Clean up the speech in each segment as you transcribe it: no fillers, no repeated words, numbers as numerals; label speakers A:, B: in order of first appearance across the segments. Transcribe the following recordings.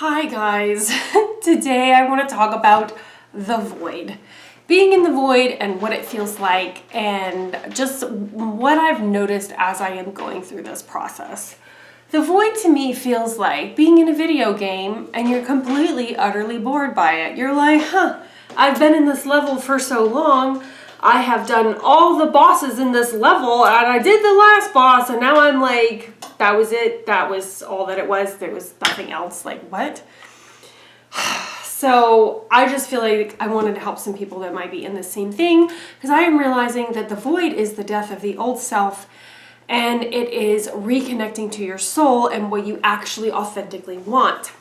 A: Hi guys, today I want to talk about the void. Being in the void and what it feels like and just what I've noticed as I am going through this process. The void to me feels like being in a video game and you're completely, utterly bored by it. You're like, I've been in this level for so long. I have done all the bosses in this level and I did the last boss and now I'm like, that was it. That was all that it was. There was nothing else. Like, what? So I just feel like I wanted to help some people that might be in the same thing because I am realizing that the void is the death of the old self and it is reconnecting to your soul and what you actually authentically want.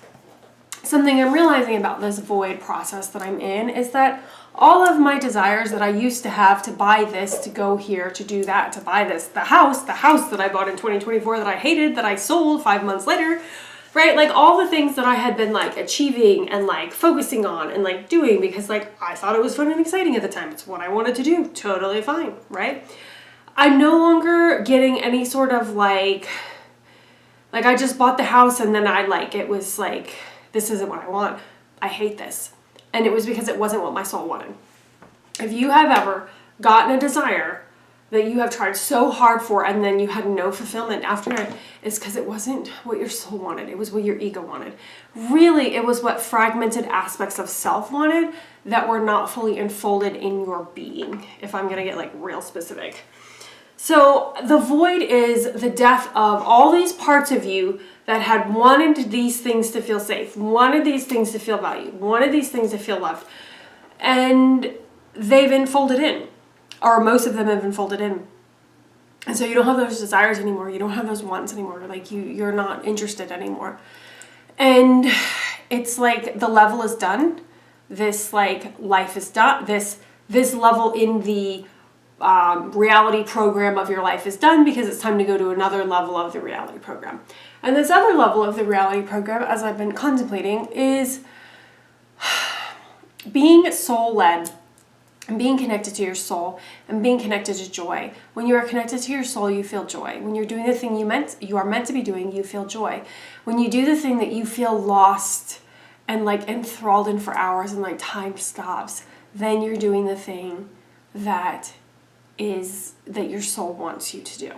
A: Something I'm realizing about this void process that I'm in is that all of my desires that I used to have to buy this, to go here, to do that, to buy this, the house that I bought in 2024 that I hated, that I sold 5 months later, right? Like all the things that I had been like achieving and like focusing on and like doing because like I thought it was fun and exciting at the time. It's what I wanted to do. Totally fine, right? I'm no longer getting any sort of like I just bought the house and then it was like, this isn't what I want. I hate this. And it was because it wasn't what my soul wanted. If you have ever gotten a desire that you have tried so hard for and then you had no fulfillment after it, it's because it wasn't what your soul wanted. It was what your ego wanted. Really, it was what fragmented aspects of self wanted that were not fully enfolded in your being, if I'm going to get like real specific. So the void is the death of all these parts of you that had wanted these things to feel safe, wanted these things to feel valued, wanted these things to feel loved. And they've enfolded in, or most of them have enfolded in. And so you don't have those desires anymore. You don't have those wants anymore. Like you're not interested anymore. And it's like the level is done. This like life is done. This level in the reality program of your life is done because it's time to go to another level of the reality program. And this other level of the reality program, as I've been contemplating, is being soul-led and being connected to your soul and being connected to joy. When you are connected to your soul, you feel joy. When you're doing the thing you are meant to be doing, you feel joy. When you do the thing that you feel lost and like enthralled in for hours and like time stops, then you're doing the thing that your soul wants you to do.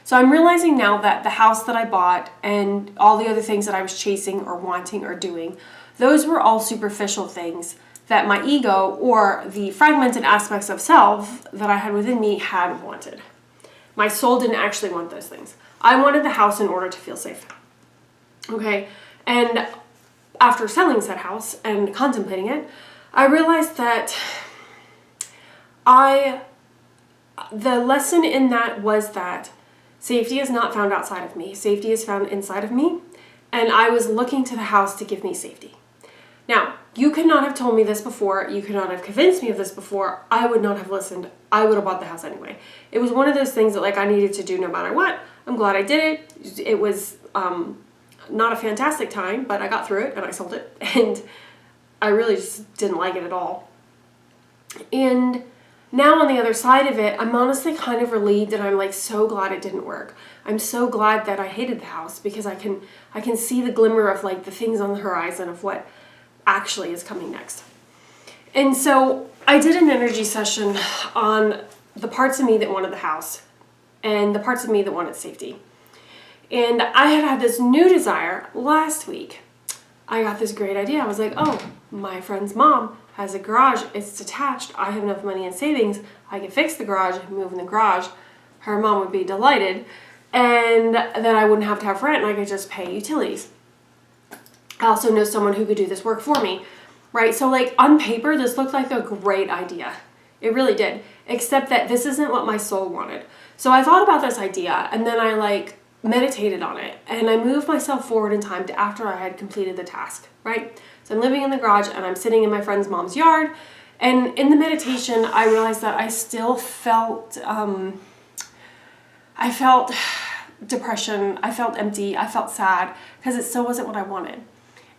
A: So I'm realizing now that the house that I bought and all the other things that I was chasing or wanting or doing, those were all superficial things that my ego or the fragmented aspects of self that I had within me had wanted. My soul didn't actually want those things. I wanted the house in order to feel safe. Okay? And after selling said house and contemplating it, I realized that the lesson in that was that safety is not found outside of me. Safety is found inside of me. And I was looking to the house to give me safety. Now, you could not have told me this before. You could not have convinced me of this before. I would not have listened. I would have bouought the house anyway. It was one of those things that like I needed to do no matter what. I'm glad I did it. It was not a fantastic time, but I got through it and I sold it. And I really just didn't like it at all. And now on the other side of it, I'm honestly kind of relieved and I'm like so glad it didn't work. I'm so glad that I hated the house because I can see the glimmer of like the things on the horizon of what actually is coming next. And so I did an energy session on the parts of me that wanted the house and the parts of me that wanted safety. And I had this new desire last week. I got this great idea. I was like, oh, my friend's mom has a garage. It's detached. I have enough money in savings. I can fix the garage, move in the garage. Her mom would be delighted. And then I wouldn't have to have rent and I could just pay utilities. I also know someone who could do this work for me, right? So like on paper, this looked like a great idea. It really did, except that this isn't what my soul wanted. So I thought about this idea and then I like meditated on it and I moved myself forward in time to after I had completed the task, right? So I'm living in the garage and I'm sitting in my friend's mom's yard. And in the meditation, I realized that I still felt, I felt depression. I felt empty. I felt sad because it still wasn't what I wanted.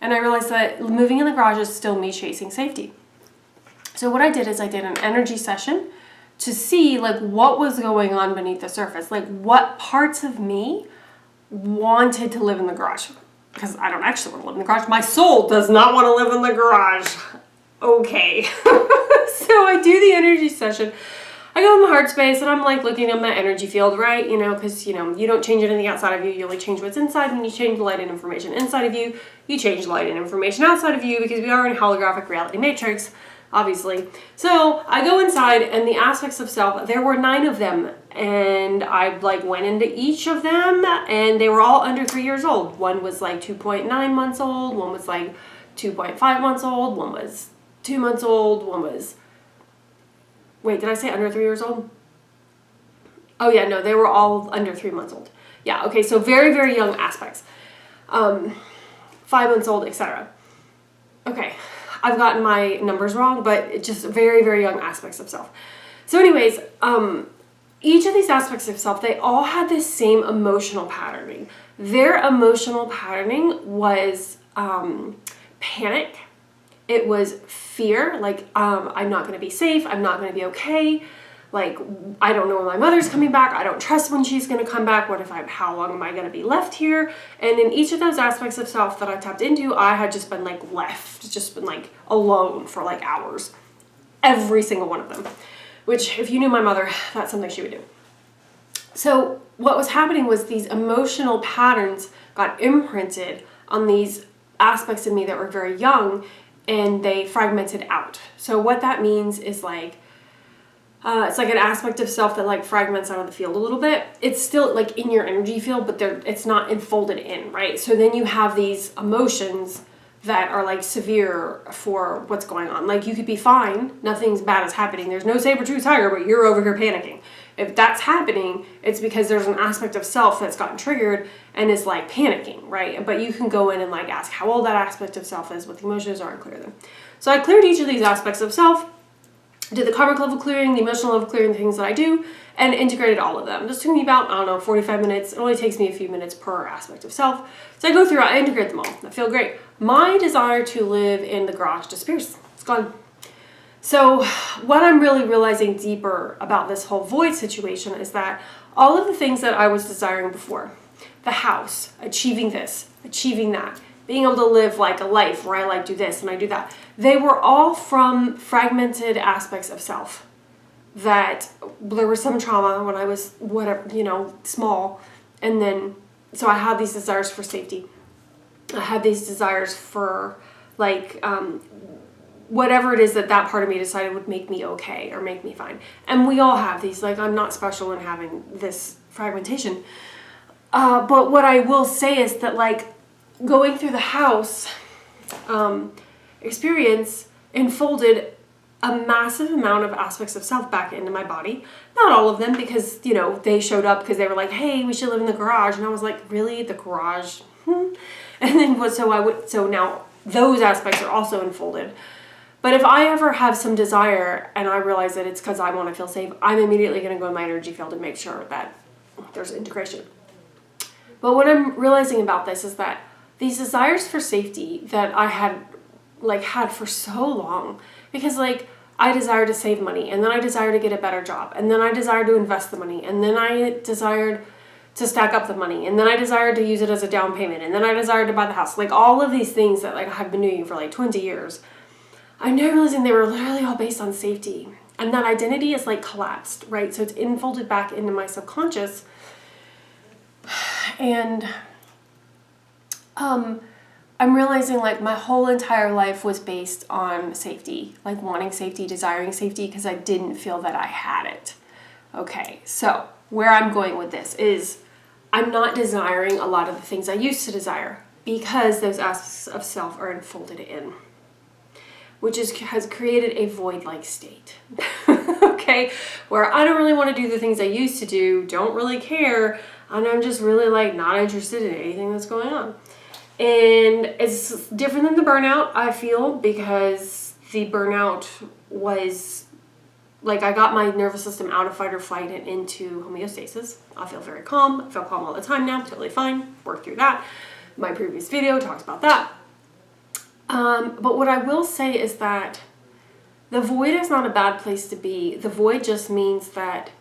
A: And I realized that moving in the garage is still me chasing safety. So what I did is I did an energy session to see like what was going on beneath the surface, like what parts of me wanted to live in the garage. because I don't actually want to live in the garage. My soul does not want to live in the garage. Okay. So I do the energy session. I go in the heart space and I'm like looking at my energy field, right? You know, because, you know, you don't change anything outside of you. You only change what's inside. When you change the light and information inside of you, you change light and information outside of you, because we are in a holographic reality matrix, obviously. So I go inside, and the aspects of self, there were 9 of them. And I like went into each of them, and they were all under 3 years old. One was like 2.9 months old. One was like 2.5 months old. One was 2 months old. One was... Wait, did I say under 3 years old? Oh yeah, no, they were all under 3 months old. Yeah, okay, so very, very young aspects. 5 months old, etc. Okay, I've gotten my numbers wrong, but it's just very, very young aspects of self. So anyways, each of these aspects of self, they all had this same emotional patterning. Their emotional patterning was panic. It was fear, like, I'm not going to be safe, I'm not going to be okay, like, I don't know when my mother's coming back, I don't trust when she's going to come back, how long am I going to be left here? And in each of those aspects of self that I tapped into, I had just been, like, just been, like, alone for, like, hours. Every single one of them. Which, if you knew my mother, that's something she would do. So, what was happening was these emotional patterns got imprinted on these aspects of me that were very young, and they fragmented out. So what that means is like, it's like an aspect of self that like fragments out of the field a little bit. It's still like in your energy field, but it's not enfolded in, right? So then you have these emotions that are like severe for what's going on. Like you could be fine, nothing's bad is happening. There's no saber-tooth tiger, but you're over here panicking. If that's happening, it's because there's an aspect of self that's gotten triggered and is like panicking, right? But you can go in and like ask how old that aspect of self is, what the emotions are, and clear them. So I cleared each of these aspects of self, did the karmic level clearing, the emotional level clearing, the things that I do, and integrated all of them. This took me about, I don't know, 45 minutes. It only takes me a few minutes per aspect of self. So I go through, I integrate them all. I feel great. My desire to live in the garage disappears. It's gone. So what I'm really realizing deeper about this whole void situation is that all of the things that I was desiring before, the house, achieving this, achieving that, being able to live like a life where I like do this and I do that, they were all from fragmented aspects of self. That there was some trauma when I was small, and then so I had these desires for safety. I had these desires for like whatever it is that part of me decided would make me okay or make me fine. And we all have these, like, I'm not special in having this fragmentation. But what I will say is that, like, going through the house experience enfolded a massive amount of aspects of self back into my body. Not all of them, because, they showed up because they were like, hey, we should live in the garage. And I was like, really? The garage? And then so now those aspects are also enfolded. But if I ever have some desire and I realize that it's because I want to feel safe, I'm immediately going to go in my energy field and make sure that there's integration. But what I'm realizing about this is that these desires for safety that I had for so long, because I desire to save money, and then I desire to get a better job, and then I desire to invest the money, and then I desired to stack up the money, and then I desired to use it as a down payment, and then I desired to buy the house. Like all of these things that I've been doing for 20 years. I'm now realizing they were literally all based on safety. And that identity is collapsed, right? So it's enfolded back into my subconscious. And I'm realizing my whole entire life was based on safety, wanting safety, desiring safety, because I didn't feel that I had it. Okay, so where I'm going with this is I'm not desiring a lot of the things I used to desire because those aspects of self are enfolded in, which has created a void-like state, okay? Where I don't really want to do the things I used to do, don't really care, and I'm just really not interested in anything that's going on. And it's different than the burnout, I feel, because the burnout was, I got my nervous system out of fight or flight and into homeostasis. I feel very calm. I feel calm all the time now, totally fine. Worked through that. My previous video talks about that. But what I will say is that the void is not a bad place to be. The void just means that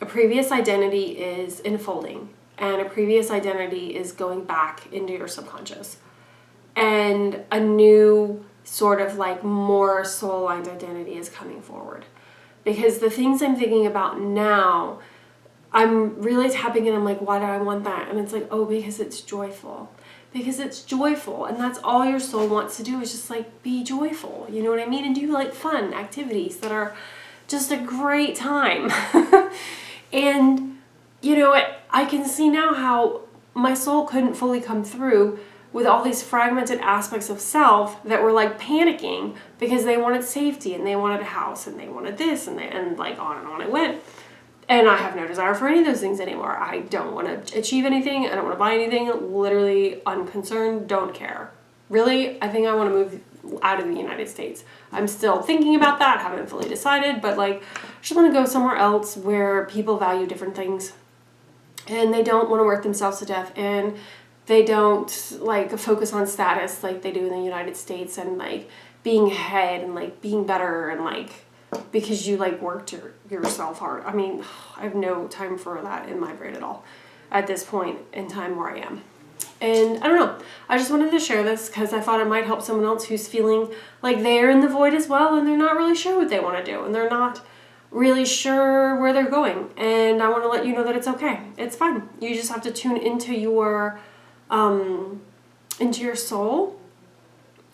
A: a previous identity is enfolding. and a previous identity is going back into your subconscious. And a new sort of like more soul-aligned identity is coming forward. Because the things I'm thinking about now, I'm really tapping in, I'm like, why do I want that? And it's like, oh, because it's joyful. Because it's joyful, and that's all your soul wants to do is just like be joyful, you know what I mean? And do like fun activities that are just a great time. And you know, I can see now how my soul couldn't fully come through with all these fragmented aspects of self that were like panicking because they wanted safety and they wanted a house and they wanted this and like on and on it went. And I have no desire for any of those things anymore. I don't want to achieve anything. I don't want to buy anything. Literally unconcerned. Don't care. Really, I think I want to move out of the United States. I'm still thinking about that. Haven't fully decided. But like, I just want to go somewhere else where people value different things. And they don't want to work themselves to death. And they don't like focus on status like they do in the United States. And like being ahead and like being better and like... because you like worked yourself hard. I mean, I have no time for that in my brain at all at this point in time where I am. And I don't know, I just wanted to share this because I thought it might help someone else who's feeling like they're in the void as well and they're not really sure what they want to do and they're not really sure where they're going. And I want to let you know that it's okay. It's fine. You just have to tune into your soul,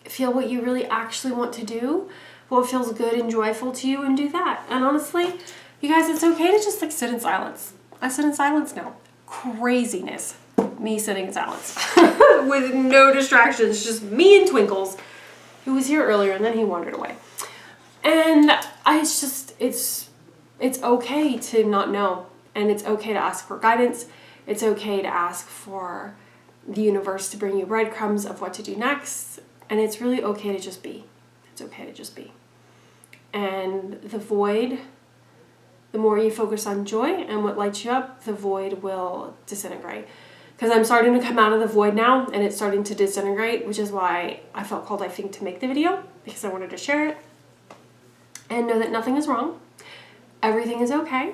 A: feel what you really actually want to do, what feels good and joyful to you, and do that. And honestly, you guys, it's okay to just like sit in silence. I sit in silence now. Craziness. Me sitting in silence with no distractions, just me and Twinkles, who was here earlier and then he wandered away. And it's okay to not know, and it's okay to ask for guidance. It's okay to ask for the universe to bring you breadcrumbs of what to do next, and it's really okay to just be. It's okay to just be. And the void, the more you focus on joy and what lights you up, the void will disintegrate. Because I'm starting to come out of the void now, and it's starting to disintegrate, which is why I felt called, I think, to make the video, because I wanted to share it and know that nothing is wrong. Everything is okay,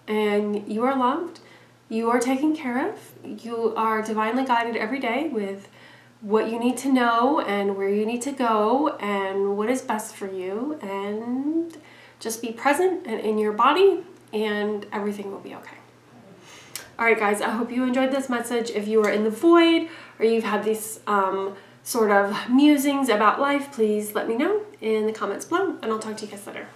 A: and you are loved. You are taken care of. You are divinely guided every day with what you need to know and where you need to go and what is best for you, and just be present and in your body and everything will be okay. All right, guys, I hope you enjoyed this message. If you are in the void or you've had these sort of musings about life, please let me know in the comments below, and I'll talk to you guys later.